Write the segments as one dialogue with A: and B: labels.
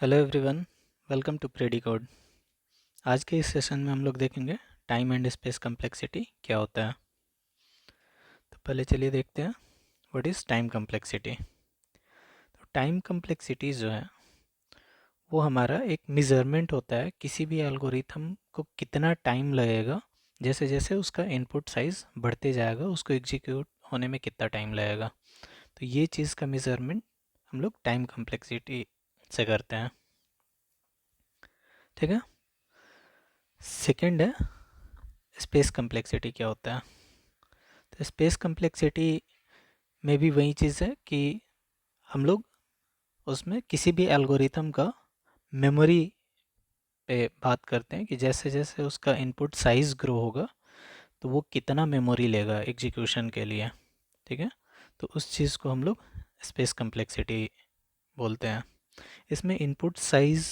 A: Hello everyone, welcome to Predicode. आज के इस सेशन में हम लोग देखेंगे टाइम एंड स्पेस कम्प्लेक्सिटी क्या होता है। तो पहले चलिए देखते हैं व्हाट इज़ टाइम कम्प्लेक्सिटी। तो टाइम कम्प्लेक्सिटी जो है वो हमारा एक मेज़रमेंट होता है किसी भी एल्गोरिथम को कितना टाइम लगेगा, जैसे जैसे उसका इनपुट साइज़ बढ़ते जाएगा उसको एग्जीक्यूट होने में कितना टाइम लगेगा। तो ये चीज़ का मेज़रमेंट हम लोग टाइम कम्प्लेक्सिटी से करते हैं। ठीक है। सेकेंड है स्पेस कम्प्लेक्सिटी क्या होता है। तो स्पेस कम्प्लेक्सिटी में भी वही चीज़ है कि हम लोग उसमें किसी भी एल्गोरिथम का मेमोरी पे बात करते हैं कि जैसे जैसे उसका इनपुट साइज़ ग्रो होगा तो वो कितना मेमोरी लेगा एग्जीक्यूशन के लिए। ठीक है। तो उस चीज़ को हम लोग स्पेस कम्प्लेक्सिटी बोलते हैं। इसमें इनपुट साइज़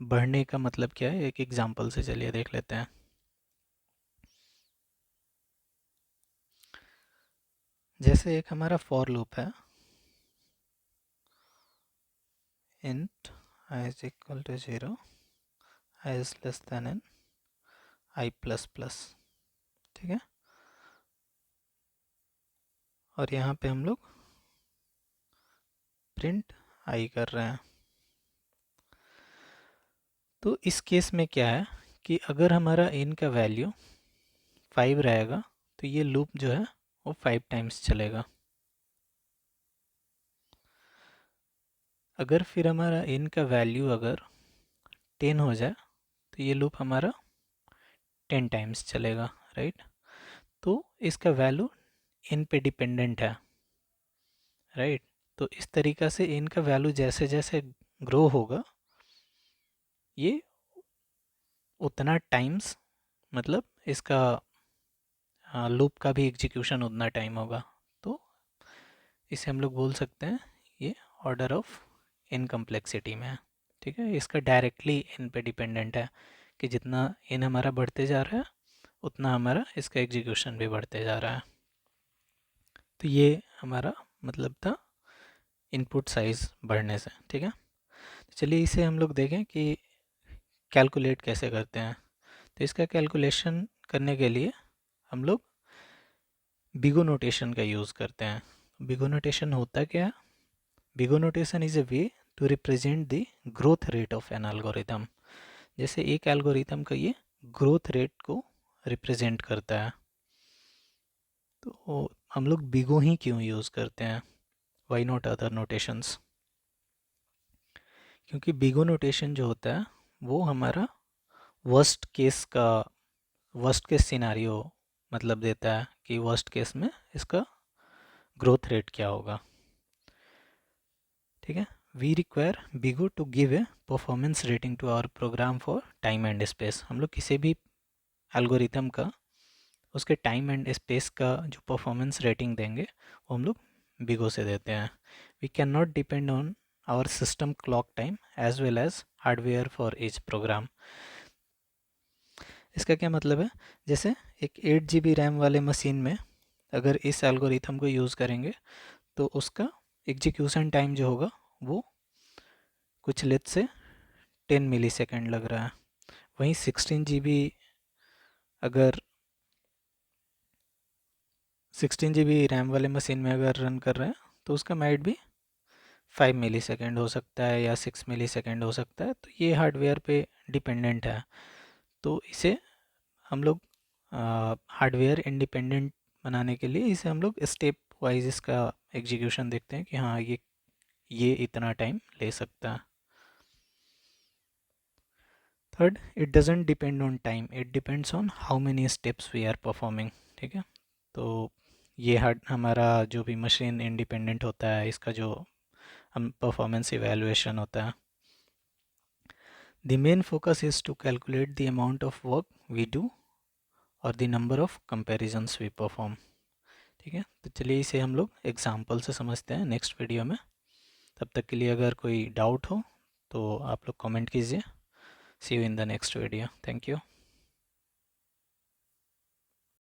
A: बढ़ने का मतलब क्या है, एक एग्जांपल से चलिए देख लेते हैं। जैसे एक हमारा फॉर लूप है, int I is equal to 0, I is less than n, I plus plus. ठीक है। और यहाँ पे हम लोग प्रिंट आई कर रहे हैं। तो इस केस में क्या है कि अगर हमारा इन का वैल्यू 5 रहेगा तो ये लूप जो है वो 5 टाइम्स चलेगा। अगर फिर हमारा इन का वैल्यू अगर 10 हो जाए तो ये लूप हमारा 10 टाइम्स चलेगा, राइट। तो इसका वैल्यू इन पे डिपेंडेंट है, राइट। तो इस तरीक़ा से इन का वैल्यू जैसे जैसे ग्रो होगा ये उतना टाइम्स, मतलब इसका लूप का भी एग्जीक्यूशन उतना टाइम होगा। तो इसे हम लोग बोल सकते हैं ये ऑर्डर ऑफ इन कम्प्लेक्सिटी में है। ठीक है। इसका डायरेक्टली इन पे डिपेंडेंट है कि जितना इन हमारा बढ़ते जा रहा है उतना हमारा इसका एग्जीक्यूशन भी बढ़ते जा रहा है। तो ये हमारा मतलब था इनपुट साइज बढ़ने से। ठीक है। तो चलिए इसे हम लोग देखें कि कैलकुलेट कैसे करते हैं। तो इसका कैलकुलेशन करने के लिए हम लोग बिगो नोटेशन का यूज़ करते हैं। बिगो नोटेशन होता क्या है? Big O notation is a way to represent the growth rate of an algorithm. जैसे एक एल्गोरिथम का ये ग्रोथ रेट को रिप्रेजेंट करता है। तो हम लोग बिगो ही क्यों यूज़ करते हैं, वाई नॉट अदर नोटेशंस? क्योंकि बिगो नोटेशन जो होता है वो हमारा वर्स्ट केस सिनारियो मतलब देता है कि वर्स्ट केस में इसका ग्रोथ रेट क्या होगा। ठीक है। We require big O to give a performance rating to our program for time and space. हम लोग किसी भी एल्गोरिथम का उसके टाइम एंड स्पेस का जो परफॉर्मेंस रेटिंग देंगे वो हम लोग बिगो से देते हैं। We can not depend on our system clock time as well as hardware for each program. इसका क्या मतलब है? जैसे एक 8 GB रैम वाले मशीन में अगर इस एल्गोरिथम को यूज़ करेंगे तो उसका एग्जीक्यूशन टाइम जो होगा वो कुछ लेट से 10 मिली सेकेंड लग रहा है। वहीं 16 GB अगर 16 GB रैम वाले मशीन में अगर रन कर रहे हैं तो उसका माइट भी 5 मिली सेकेंड हो सकता है या 6 मिली सेकेंड हो सकता है। तो ये हार्डवेयर पे डिपेंडेंट है। तो इसे हम लोग हार्डवेयर इंडिपेंडेंट बनाने के लिए इसे हम लोग स्टेप वाइज इसका एग्जीक्यूशन देखते हैं कि हाँ ये इतना टाइम ले सकता है। Third, it doesn't depend on time, it depends on how many steps we are performing. ठीक है। तो ये हमारा जो भी मशीन इंडिपेंडेंट होता है इसका जो हम परफॉर्मेंस इवेलुएशन होता है। The main focus is to calculate the amount of work we do और the number of comparisons we perform. ठीक है। तो चलिए इसे हम लोग एग्जाम्पल से समझते हैं नेक्स्ट वीडियो में। तब तक के लिए अगर कोई डाउट हो तो आप लोग कमेंट कीजिए। See you in the next video. Thank you.